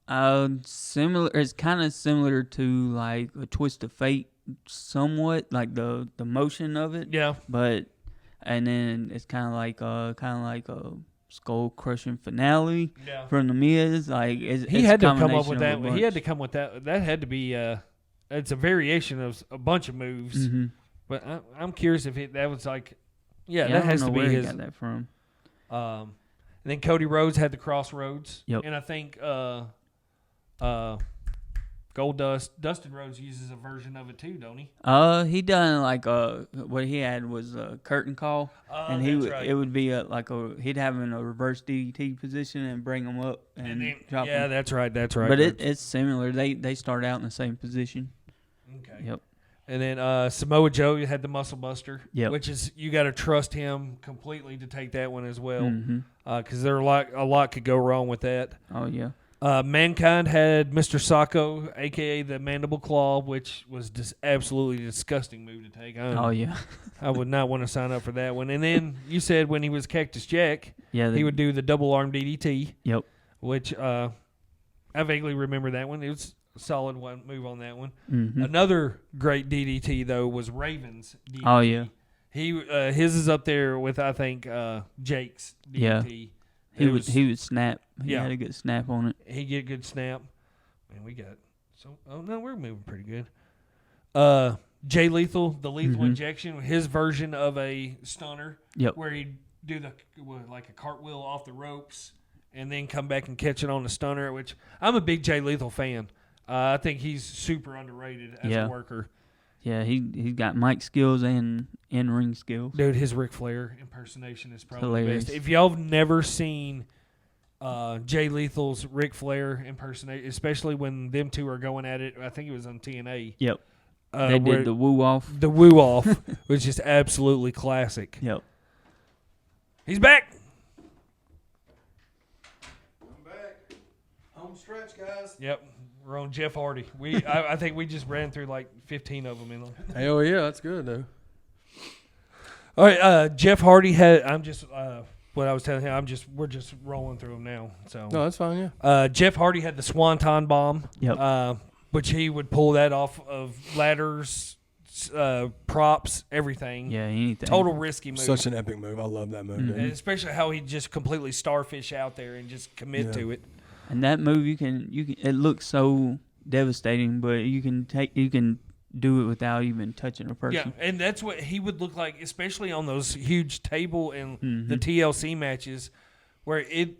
of similar. It's kind of similar to like a Twist of Fate, somewhat like the motion of it. Yeah. And then it's kind of like a skull crushing finale from the Miz. Like he had to come up with that. He had to come with that. That had to be. It's a variation of a bunch of moves. Mm-hmm. But I'm curious if that was like. Yeah, that has to be where his. He got that from. And then Cody Rhodes had the Crossroads. Yep. And I think Dustin Rhodes uses a version of it too, don't he? He done like what he had was a curtain call, and it would be he'd have in a reverse DDT position and bring them up and then, drop them. That's right. But it's similar. They start out in the same position. Okay. Yep. And then Samoa Joe had the Muscle Buster, which is you got to trust him completely to take that one as well, because mm-hmm. a lot could go wrong with that. Oh yeah. Mankind had Mr. Sacco, a.k.a. the Mandible Claw, which was just absolutely disgusting move to take. I would not want to sign up for that one. And then you said when he was Cactus Jack, he would do the double arm DDT. Yep. Which I vaguely remember that one. It was a solid one move on that one. Mm-hmm. Another great DDT, though, was Raven's DDT. Oh, yeah. His is up there with, I think, Jake's DDT. Yeah. He would snap. He had a good snap on it. He get a good snap. Man, we're moving pretty good. Jay Lethal, the Lethal Injection, his version of a stunner. Yep. Where he'd do like a cartwheel off the ropes and then come back and catch it on the stunner, which I'm a big Jay Lethal fan. I think he's super underrated as a worker. Yeah, he's got mic skills and in-ring skills. Dude, his Ric Flair impersonation is probably hilarious. the best. If y'all have never seen Jay Lethal's Ric Flair impersonation, especially when them two are going at it, I think it was on TNA. Yep. They did the woo-off. The woo-off was just absolutely classic. Yep. He's back. I'm back. Home stretch, guys. Yep. We're on Jeff Hardy. I think we just ran through like 15 of them. Hell yeah, that's good though. All right, Jeff Hardy had. I'm just what I was telling him. We're just rolling through them now. So no, that's fine. Yeah. Jeff Hardy had the Swanton Bomb. Yep. Which he would pull that off of ladders, props, everythking. Yeah, anything. Total risky move. Such an epic move. I love that move. And especially how he just completely starfish out there and just commit to it. And that move, you can. It looks so devastating, but you can do it without even touching a person. Yeah, and that's what he would look like, especially on those huge table and the TLC matches, where he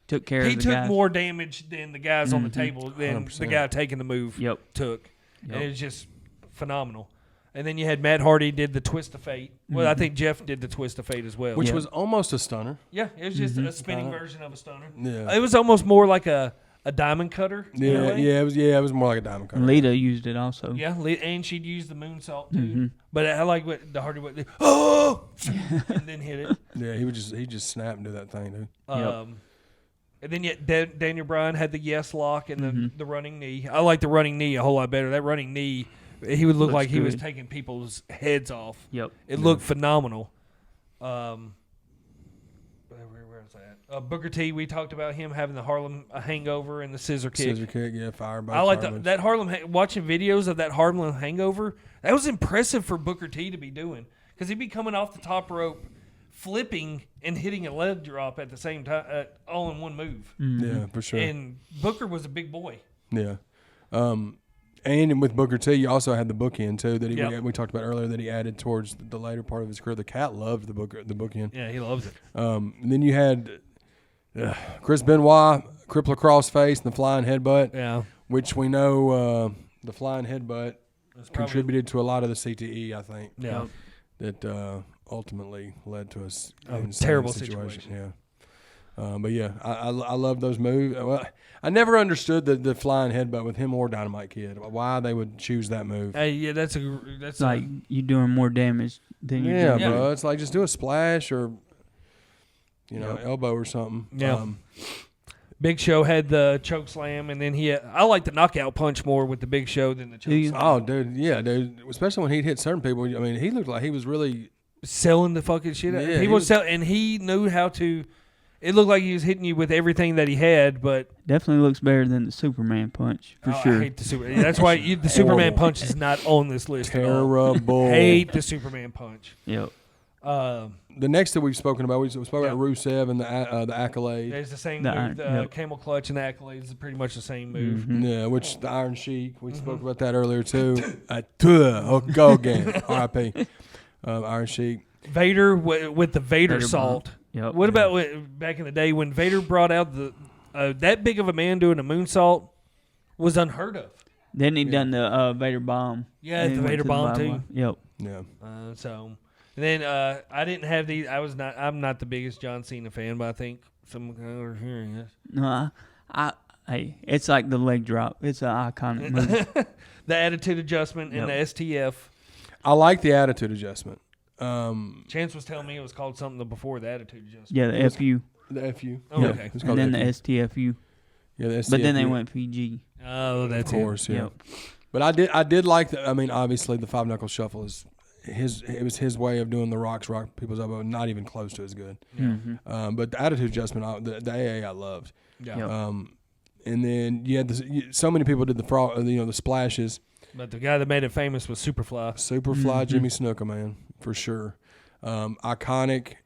took care of the guys. He took more damage than the guys on the table than 100%. the guy taking the move took. Yep. And it was just phenomenal. And then you had Matt Hardy did the Twist of Fate. Well, I think Jeff did the Twist of Fate as well. Which was almost a stunner. Yeah, it was just a spinning version of a stunner. Yeah. It was almost more like a a diamond cutter. Yeah, it was more like a diamond cutter. Lita used it also. Yeah, and she'd use the moonsault too. But I like what the Hardy Boy and then hit it. Yeah, he just snap and do that thing, dude. And then Daniel Bryan had the yes lock and the running knee. I like the running knee a whole lot better. That running knee, he would look like he was taking people's heads off. Yep. It looked phenomenal. Where was that? Booker T, we talked about him having the Harlem hangover and the scissor kick. Scissor kick, yeah, fire by I like that Harlem, watching videos of that Harlem hangover, that was impressive for Booker T to be doing. Because he'd be coming off the top rope, flipping and hitting a leg drop at the same time, all in one move. Yeah, for sure. And Booker was a big boy. Yeah. And with Booker T, you also had the bookend too that we talked about earlier that he added towards the later part of his career. The Cat loved the bookend. Yeah, he loves it. Then you had Chris Benoit, crippler crossface, and the flying headbutt. Yeah, which we know the flying headbutt contributed to a lot of the CTE. I think. Yeah. That ultimately led to a terrible situation. Yeah. But yeah, I love those moves. Well, I never understood the flying headbutt with him or Dynamite Kid. Why they would choose that move? Hey, yeah, that's like you doing more damage than you do. Yeah, bro. It's like just do a splash or elbow or something. Yeah. Big Show had the choke slam, and then I like the knockout punch more with the Big Show than the choke slam. Oh, dude, yeah, dude. Especially when he'd hit certain people. I mean, he looked like he was really selling the fucking shit out. Yeah, he was selling, and he knew how to. It looked like he was hitting you with everything that he had, but definitely looks better than the Superman punch for sure. I hate the Superman. That's why the Superman punch is not on this list. Terrible. Hate the Superman punch. Yep. The next that we've spoken about, we spoke about Rusev and the Accolade. It's the same move. Camel Clutch and the Accolade is pretty much the same move. Mm-hmm. Yeah, which the Iron Sheik. We spoke about that earlier too. Go again. R.I.P. Iron Sheik. Vader with the Vader salt. Yep. What about back in the day when Vader brought out that big of a man doing a moonsault was unheard of. Then he done the Vader bomb. Yeah, the Vader bomb too. Yep. Yeah. And then I didn't have these. I'm not the biggest John Cena fan, but I think some are hearing this. No, hey, it's like the leg drop. It's an iconic move. The attitude adjustment and the STF. I like the attitude adjustment. Chance was telling me it was called something before the attitude adjustment. Yeah, the FU. The FU. Oh, yep. okay. And then the STFU. Yeah, the STFU. But then they went PG. Oh, that's of course, it. yeah. Yep. But I did like the. I mean, obviously the 5-knuckle shuffle is it was his way of doing the rock people's elbow, not even close to as good. Mm-hmm. But the attitude adjustment, the AA I loved. Yeah. Yep. And then you had so many people did the splashes. But the guy that made it famous was Superfly. Superfly Jimmy Snuka, man, for sure. Iconic,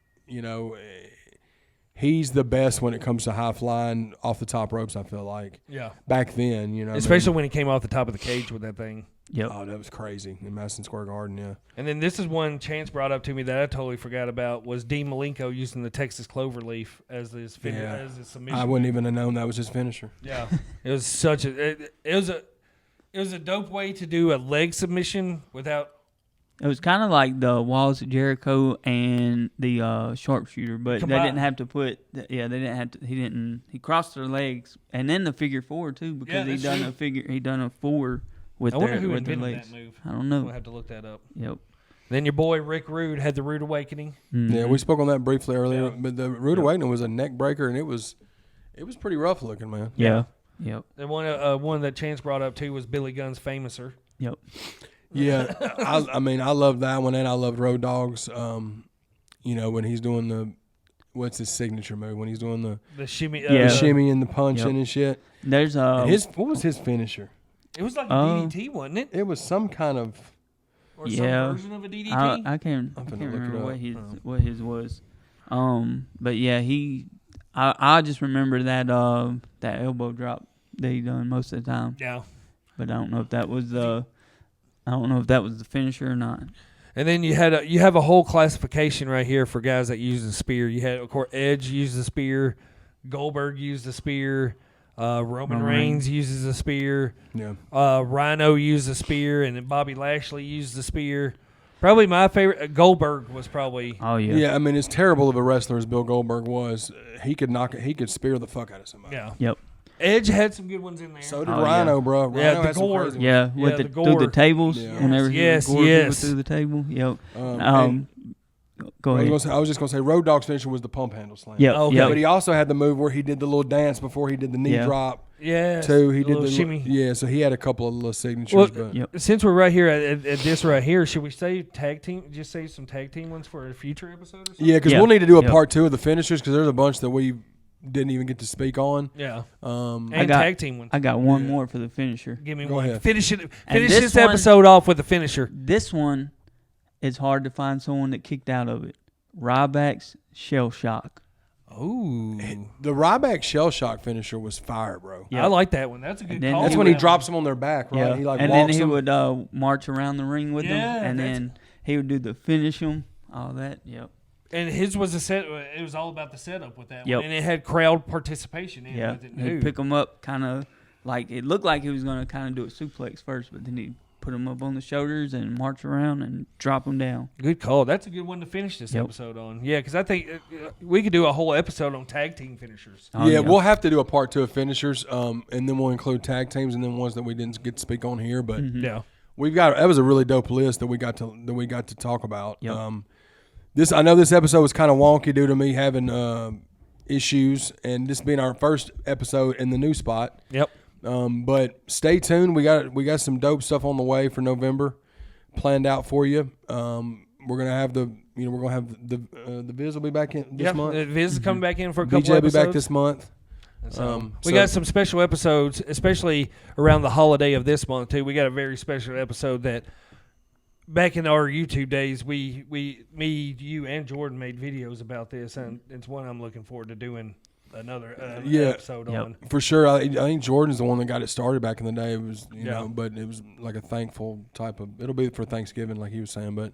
he's the best when it comes to high flying off the top ropes, I feel like. Yeah. Back then, especially when he came off the top of the cage with that thing. Yep. Oh, that was crazy in Madison Square Garden, yeah. And then this is one Chance brought up to me that I totally forgot about was Dean Malenko using the Texas Cloverleaf as his submission. I wouldn't even have known that was his finisher. Yeah. It was such it was a dope way to do a leg submission without. It was kind of like the Walls of Jericho and the sharpshooter, but they didn't have to put. Yeah, they didn't have to. He didn't. He crossed their legs, and then the figure four too, because he done a four with I wonder who with their invented legs. that move. I don't know. We'll have to look that up. Yep. Then your boy Rick Rude had the Rude Awakening. Mm-hmm. Yeah, we spoke on that briefly earlier, but the Rude Awakening was a neck breaker, and it was pretty rough looking, man. Yeah. Yep. And one that Chance brought up too was Billy Gunn's Famouser. Yep. Yeah, I mean, I loved that one, and I loved Road Dogg's. When he's doing what's his signature move? When he's doing the shimmy, the shimmy and the punching and shit. There's what was his finisher? It was like a DDT, wasn't it? It was some kind of some version of a DDT. I can't remember what his was. But yeah, I just remember that elbow drop that he done most of the time. Yeah. But I don't know if that was the finisher or not. And then you have a whole classification right here for guys that use the spear. You had, of course, Edge used the spear, Goldberg used the spear, Roman Reigns uses the spear, Rhino used the spear, and then Bobby Lashley used the spear. Probably my favorite, Goldberg was probably. Oh yeah. Yeah, I mean, as terrible of a wrestler as Bill Goldberg was, he could spear the fuck out of somebody. Yeah. Yep. Edge had some good ones in there. So did Rhino, bro. Rhino Yeah, the had some gore. crazy ones. Yeah, with the through the tables. Yeah. Whenever Yes, he would gore people yes. through the table. Yep. Go I ahead. was just gonna say Road Dogg's finisher was the pump handle slam. Yep. Okay. Yep. But he also had the move where he did the little dance before he did the knee drop. Yeah. Too. He did the shimmy. Yeah, so he had a couple of little signatures. Well, but Yep. Since we're right here at this right here, should we say tag team? Just say some tag team ones for a future episode or something? yeah, because Yeah. we'll need to do a Yep. part 2 of the finishers because there's a bunch that we didn't even get to speak on. Yeah. Um, And tag team ones. I got one Yeah. more for the finisher. Give me Go one. ahead. Finish it. And Finish this this one- episode off with a finisher. This one is hard to find someone that kicked out of it. Ryback's Shell Shock. Ooh. the Ryback shell shock finisher was fire, bro. Yeah. I like that one. That's a good And then call. That's he when he would- drops them on their back, right? Yeah. He like and walks then he them. would march around the ring with them, Yeah, and that's- then he would do the finish them, all that. Yep. And his was a set. It was all about the setup with that Yep. one, and it had crowd participation in Yeah. with it. He'd Ooh. pick them up, kind of like it looked like he was going to kind of do a suplex first, but then he'd put them up on the shoulders and march around and drop them down. Good call. That's a good one to finish this Yep. episode on. Yeah, because I think we could do a whole episode on tag team finishers. Oh, yeah, we'll have to do a part 2 of finishers, and then we'll include tag teams and then ones that we didn't get to speak on here. But Mm-hmm. Yeah. we've got that was a really dope list that we got to talk about. Yep. I know this episode was kind of wonky due to me having issues and this being our first episode in the new spot. Yep. But stay tuned. We got some dope stuff on the way for November planned out for you. We're gonna have the Viz will be back in this month. Viz is coming back in for a couple BJ will be episodes. back this month. We got some special episodes, especially around the holiday of this month too. We got a very special episode that back in our YouTube days, me, you, and Jordan made videos about this, and it's one I'm looking forward to doing another episode on. For sure. I think Jordan's the one that got it started back in the day. It was Yeah. but it was like a thankful type of. It'll be for Thanksgiving, like he was saying, but.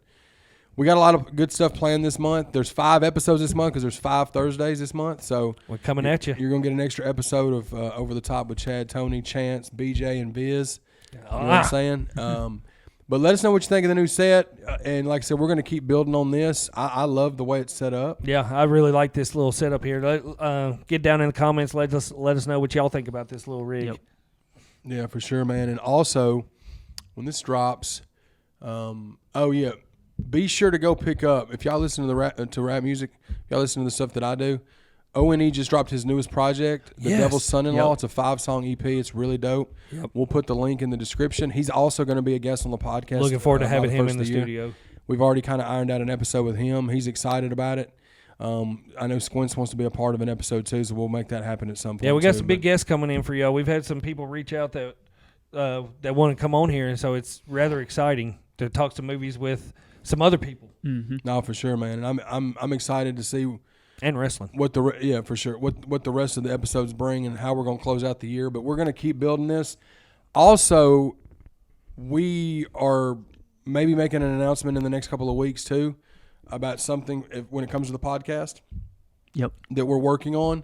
We got a lot of good stuff planned this month. There's 5 episodes this month because there's 5 Thursdays this month. So We're coming at you. You're going to get an extra episode of Over the Top with Chad, Tony, Chance, BJ, and Viz. You know what I'm saying? But let us know what you think of the new set. And like I said, we're going to keep building on this. I love the way it's set up. Yeah, I really like this little setup here. Get down in the comments. Let us know what y'all think about this little rig. Yep. Yeah, for sure, man. And also, when this drops, be sure to go pick up. If y'all listen to rap music, y'all listen to the stuff that I do. O&E just dropped his newest project, The Yes. Devil's Son-in-Law. Yep. It's a 5-song EP. It's really dope. Yep. We'll put the link in the description. He's also going to be a guest on the podcast. Looking forward to by having the him first in the of year. studio. We've already kind of ironed out an episode with him. He's excited about it. I know Squints wants to be a part of an episode too, so we'll make that happen at some point. Yeah, we got too, some big but- guests coming in for y'all. We've had some people reach out that want to come on here, and so it's rather exciting to talk some movies with some other people No, for sure, man. And I'm excited to see and wrestling. what for sure what the rest of the episodes bring and how we're going to close out the year. But we're going to keep building this. Also, we are maybe making an announcement in the next couple of weeks too about something when it comes to the podcast. Yep. That we're working on.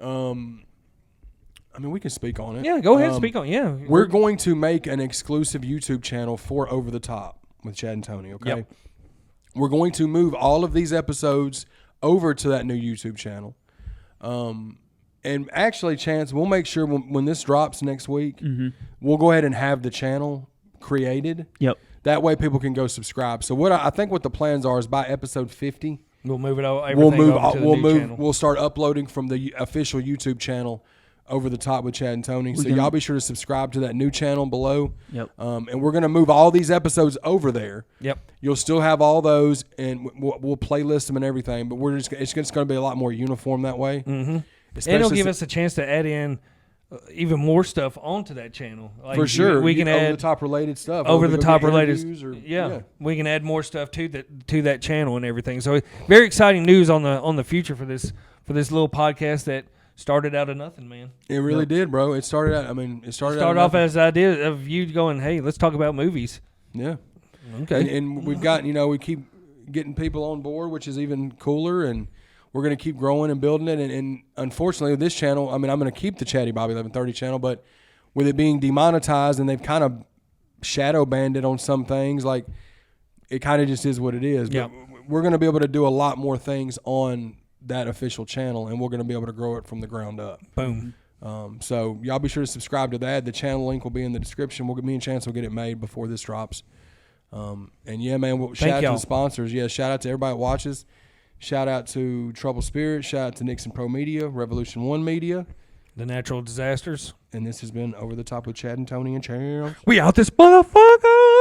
I mean, we can speak on it. Yeah, go ahead and speak on. Yeah, We're going to make an exclusive YouTube channel for Over the Top with Chad and Tony, okay? Yep. We're going to move all of these episodes over to that new YouTube channel. And actually, Chance, we'll make sure when this drops next week, we'll go ahead and have the channel created. Yep. That way people can go subscribe. So I think what the plans are is by episode 50, we'll move it all. we'll Everything move over to the new channel. we'll start uploading from the official YouTube channel Over the Top with Chad and Tony. So y'all be sure to subscribe to that new channel below. Yep. And we're going to move all these episodes over there. Yep. You'll still have all those, and we'll playlist them and everything. But it's just going to be a lot more uniform that way. Mm-hmm. And it'll give us a chance to add in even more stuff onto that channel. Like for sure. we can over add the top related stuff. over Or the we go top get related. interviews or- Yeah, we can add more stuff to that channel and everything. So very exciting news on the future for this little podcast that started out of nothing, man. It really did, bro. It started out. I mean, it started off as an idea of you going, hey, let's talk about movies. yeah. Okay. And we've got we keep getting people on board, which is even cooler, and we're going to keep growing and building it. And unfortunately, with this channel, I mean, I'm going to keep the Chatty Bobby 1130 channel, but with it being demonetized and they've kind of shadow banned it on some things, like it kind of just is what it is. Yeah. But we're going to be able to do a lot more things on that official channel, and we're going to be able to grow it from the ground up. Boom. So y'all be sure to subscribe to that. The channel link will be in the description. Me and Chance will get it made before this drops. And yeah, man, shout out to the sponsors. Yeah, shout out to everybody that watches. Shout out to Trouble Spirit. Shout out to Nixon Pro Media, Revolution One Media, The Natural Disasters. And this has been Over the Top with Chad and Tony and Chad. We out this motherfucker.